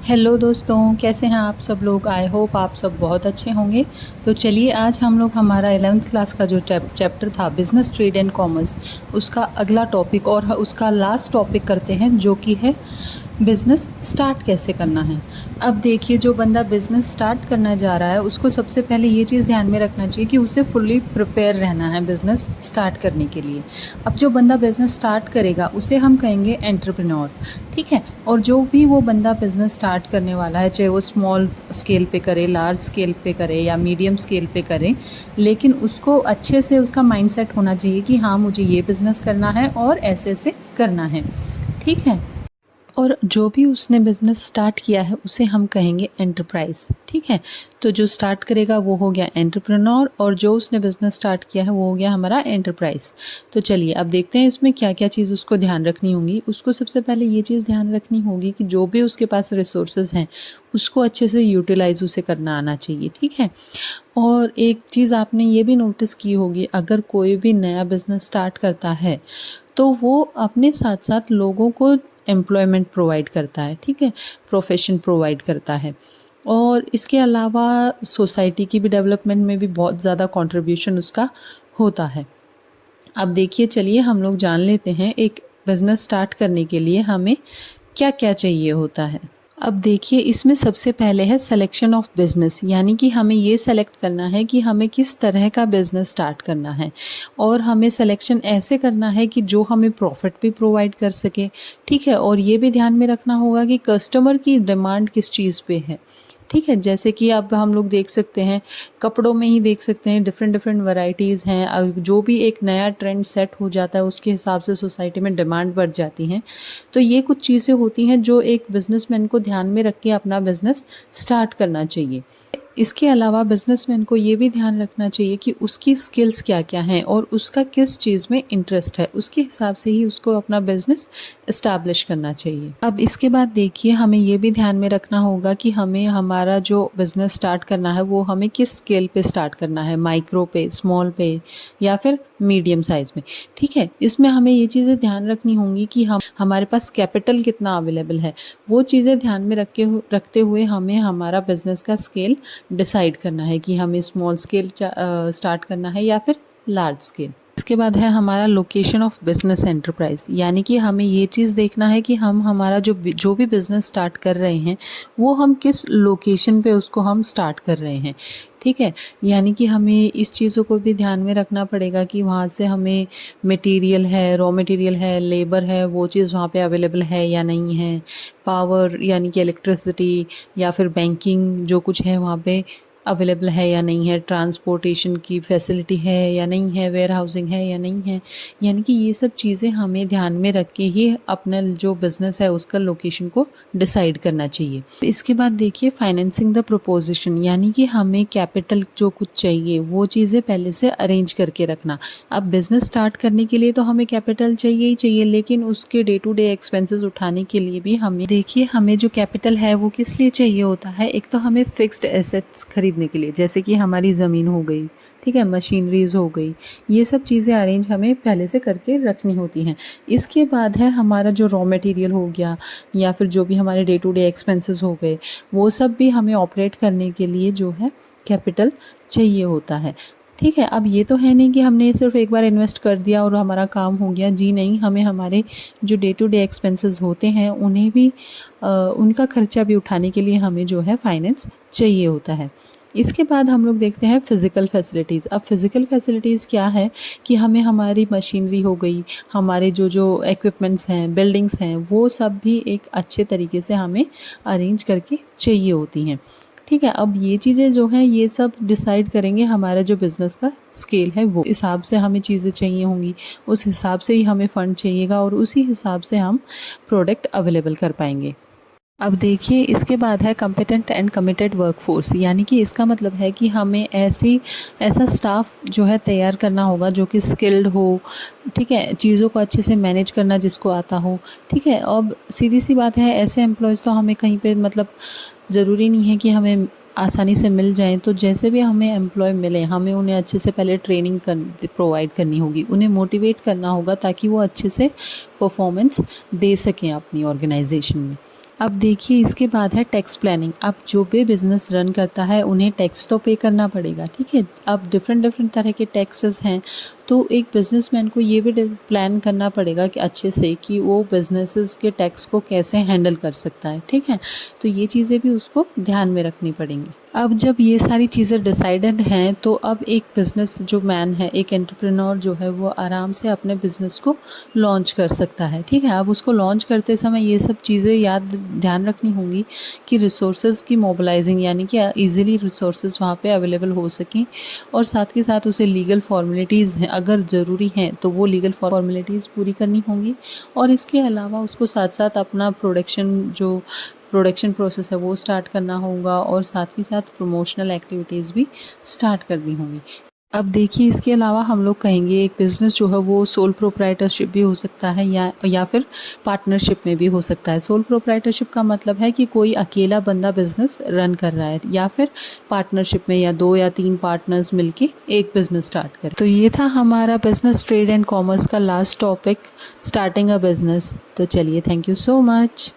Hello दोस्तों, कैसे हैं आप सब लोग। आई होप आप सब बहुत अच्छे होंगे। तो चलिए आज हम लोग हमारा 11th क्लास का जो चैप्टर था बिज़नेस ट्रेड एंड कॉमर्स, उसका अगला टॉपिक और उसका लास्ट टॉपिक करते हैं, जो कि है बिज़नेस स्टार्ट कैसे करना है। अब देखिए, जो बंदा बिज़नेस स्टार्ट करना जा रहा है उसको सबसे पहले ये चीज़ ध्यान में रखना चाहिए कि उसे फुल्ली प्रिपेयर रहना है बिज़नेस स्टार्ट करने के लिए। अब जो बंदा बिज़नेस स्टार्ट करेगा उसे हम कहेंगे एंटरप्रेन्योर, ठीक है। और जो भी वो बंदा बिज़नेस स्टार्ट करने वाला है, चाहे वो स्मॉल स्केल पे करे, लार्ज स्केल पे करे या मीडियम स्केल पे करे, लेकिन उसको अच्छे से उसका माइंडसेट होना चाहिए कि हाँ, मुझे ये बिज़नेस करना है और ऐसे ऐसे करना है, ठीक है। और जो भी उसने बिज़नेस स्टार्ट किया है उसे हम कहेंगे एंटरप्राइज, ठीक है। तो जो स्टार्ट करेगा वो हो गया एंटरप्रेन्योर और जो उसने बिज़नेस स्टार्ट किया है वो हो गया हमारा एंटरप्राइज। तो चलिए अब देखते हैं इसमें क्या क्या चीज़ उसको ध्यान रखनी होगी। उसको सबसे पहले ये चीज़ ध्यान रखनी होगी कि जो भी उसके पास रिसोर्सेज हैं उसको अच्छे से यूटिलाइज उसे करना आना चाहिए, ठीक है। और एक चीज़ आपने ये भी नोटिस की होगी, अगर कोई भी नया बिज़नेस स्टार्ट करता है तो वो अपने साथ साथ लोगों को एम्प्लॉयमेंट प्रोवाइड करता है, ठीक है, प्रोफेशन प्रोवाइड करता है। और इसके अलावा सोसाइटी की भी डेवलपमेंट में भी बहुत ज़्यादा कंट्रीब्यूशन उसका होता है। अब देखिए, चलिए हम लोग जान लेते हैं एक बिज़नेस स्टार्ट करने के लिए हमें क्या क्या चाहिए होता है। अब देखिए, इसमें सबसे पहले है सिलेक्शन ऑफ बिज़नेस, यानी कि हमें ये सेलेक्ट करना है कि हमें किस तरह का बिज़नेस स्टार्ट करना है। और हमें सिलेक्शन ऐसे करना है कि जो हमें प्रॉफिट भी प्रोवाइड कर सके, ठीक है। और ये भी ध्यान में रखना होगा कि कस्टमर की डिमांड किस चीज़ पे है, ठीक है। जैसे कि अब हम लोग देख सकते हैं, कपड़ों में ही देख सकते हैं, डिफरेंट डिफरेंट वैरायटीज़ हैं। जो भी एक नया ट्रेंड सेट हो जाता है उसके हिसाब से सोसाइटी में डिमांड बढ़ जाती हैं। तो ये कुछ चीज़ें होती हैं जो एक बिजनेसमैन को ध्यान में रख के अपना बिजनेस स्टार्ट करना चाहिए। इसके अलावा बिजनेसमैन को ये भी ध्यान रखना चाहिए कि उसकी स्किल्स क्या क्या हैं और उसका किस चीज़ में इंटरेस्ट है, उसके हिसाब से ही उसको अपना बिजनेस इस्टेब्लिश करना चाहिए। अब इसके बाद देखिए, हमें ये भी ध्यान में रखना होगा कि हमें हमारा जो बिजनेस स्टार्ट करना है वो हमें किस स्केल पे स्टार्ट करना है, माइक्रो पे, स्मॉल पे या फिर मीडियम साइज में, ठीक है। इसमें हमें ये चीज़ें ध्यान रखनी होंगी कि हमारे पास कैपिटल कितना अवेलेबल है। वो चीज़ें ध्यान में रखते हुए हमें हमारा बिजनेस का स्केल डिसाइड करना है कि हमें स्मॉल स्केल स्टार्ट करना है या फिर लार्ज स्केल। इसके बाद है हमारा लोकेशन ऑफ बिजनेस एंटरप्राइज, यानी कि हमें ये चीज़ देखना है कि हम हमारा जो भी बिज़नेस स्टार्ट कर रहे हैं वो हम किस लोकेशन पे उसको हम स्टार्ट कर रहे हैं, ठीक है। यानी कि हमें इस चीज़ों को भी ध्यान में रखना पड़ेगा कि वहाँ से हमें मटेरियल है, रॉ मटेरियल है, लेबर है, वो चीज़ वहाँ पे अवेलेबल है या नहीं है, पावर यानी कि इलेक्ट्रिसिटी या फिर बैंकिंग जो कुछ है वहाँ पे अवेलेबल है या नहीं है, ट्रांसपोर्टेशन की फैसिलिटी है या नहीं है, वेयर हाउसिंग है या नहीं है। यानी कि ये सब चीज़ें हमें ध्यान में रख के ही अपना जो बिज़नेस है उसका लोकेशन को डिसाइड करना चाहिए। इसके बाद देखिए, फाइनेंसिंग द प्रोपोजिशन, यानी कि हमें कैपिटल जो कुछ चाहिए वो चीज़ें पहले से अरेंज करके रखना। अब बिज़नेस स्टार्ट करने के लिए तो हमें कैपिटल चाहिए ही चाहिए, लेकिन उसके डे टू डे एक्सपेंसेस उठाने के लिए भी हमें देखिए, हमें जो कैपिटल है वो किस लिए चाहिए होता है। एक तो हमें फिक्स्ड एसेट्स खरीदने के लिए, जैसे कि हमारी ज़मीन हो गई, ठीक है, मशीनरीज हो गई, ये सब चीज़ें अरेंज हमें पहले से करके रखनी होती हैं। इसके बाद है हमारा जो रॉ मटेरियल हो गया या फिर जो भी हमारे डे टू डे एक्सपेंसेस हो गए, वो सब भी हमें ऑपरेट करने के लिए जो है कैपिटल चाहिए होता है, ठीक है। अब ये तो है नहीं कि हमने सिर्फ एक बार इन्वेस्ट कर दिया और हमारा काम हो गया, जी नहीं। हमें हमारे जो डे टू डे एक्सपेंसेस होते हैं उन्हें भी उनका खर्चा भी उठाने के लिए हमें जो है फाइनेंस चाहिए होता है। इसके बाद हम लोग देखते हैं फ़िज़िकल फैसिलिटीज़। अब फ़िज़िकल फैसिलिटीज़ क्या है कि हमें हमारी मशीनरी हो गई, हमारे जो जो इक्विपमेंट्स हैं, बिल्डिंग्स हैं, वो सब भी एक अच्छे तरीके से हमें अरेंज करके चाहिए होती हैं, ठीक है। अब ये चीज़ें जो हैं ये सब डिसाइड करेंगे हमारा जो बिज़नेस का स्केल है, वो हिसाब से हमें चीज़ें चाहिए होंगी, उस हिसाब से ही हमें फ़ंड चाहिएगा और उसी हिसाब से हम प्रोडक्ट अवेलेबल कर पाएंगे। अब देखिए, इसके बाद है कॉम्पिटेंट एंड कमिटेड वर्कफोर्स, यानी कि इसका मतलब है कि हमें ऐसा स्टाफ जो है तैयार करना होगा जो कि स्किल्ड हो, ठीक है, चीज़ों को अच्छे से मैनेज करना जिसको आता हो, ठीक है। अब सीधी सी बात है, ऐसे एम्प्लॉयज़ तो हमें कहीं पे मतलब ज़रूरी नहीं है कि हमें आसानी से मिल जाएं। तो जैसे भी हमें एम्प्लॉय मिले, हमें उन्हें अच्छे से पहले ट्रेनिंग प्रोवाइड करनी होगी, उन्हें मोटिवेट करना होगा ताकि वो अच्छे से परफॉर्मेंस दे सकें अपनी ऑर्गेनाइजेशन में। अब देखिए इसके बाद है टैक्स प्लानिंग। अब जो भी बिज़नेस रन करता है उन्हें टैक्स तो पे करना पड़ेगा, ठीक है। अब डिफरेंट तरह के टैक्सेस हैं, तो एक बिजनेसमैन को ये भी प्लान करना पड़ेगा कि अच्छे से कि वो बिजनेसेस के टैक्स को कैसे हैंडल कर सकता है, ठीक है। तो ये चीज़ें भी उसको ध्यान में रखनी पड़ेंगी। अब जब ये सारी चीज़ें डिसाइडेड हैं तो अब एक बिज़नेस जो मैन है, एक एंटरप्रेन्योर जो है, वो आराम से अपने बिज़नेस को लॉन्च कर सकता है, ठीक है। अब उसको लॉन्च करते समय ये सब चीज़ें ध्यान रखनी होंगी कि रिसोर्सेज की मोबिलाइजिंग, यानी कि ईजिली रिसोर्सेज वहाँ पे अवेलेबल हो सकें, और साथ के साथ उसे लीगल फॉर्मेलिटीज़ हैं, अगर ज़रूरी हैं तो वो लीगल फॉर्मेलिटीज़ पूरी करनी होंगी। और इसके अलावा उसको साथ साथ अपना प्रोडक्शन प्रोसेस है वो स्टार्ट करना होगा, और साथ ही साथ प्रमोशनल एक्टिविटीज़ भी स्टार्ट करनी होंगी। अब देखिए इसके अलावा हम लोग कहेंगे एक बिज़नेस जो है वो सोल प्रोप्राइटरशिप भी हो सकता है, या फिर पार्टनरशिप में भी हो सकता है। सोल प्रोप्राइटरशिप का मतलब है कि कोई अकेला बंदा बिज़नेस रन कर रहा है, या फिर पार्टनरशिप में या 2 या 3 पार्टनर्स मिलके एक बिज़नेस स्टार्ट करें। तो ये था हमारा बिज़नेस ट्रेड एंड कॉमर्स का last topic, starting a business. तो चलिए, थैंक यू सो मच।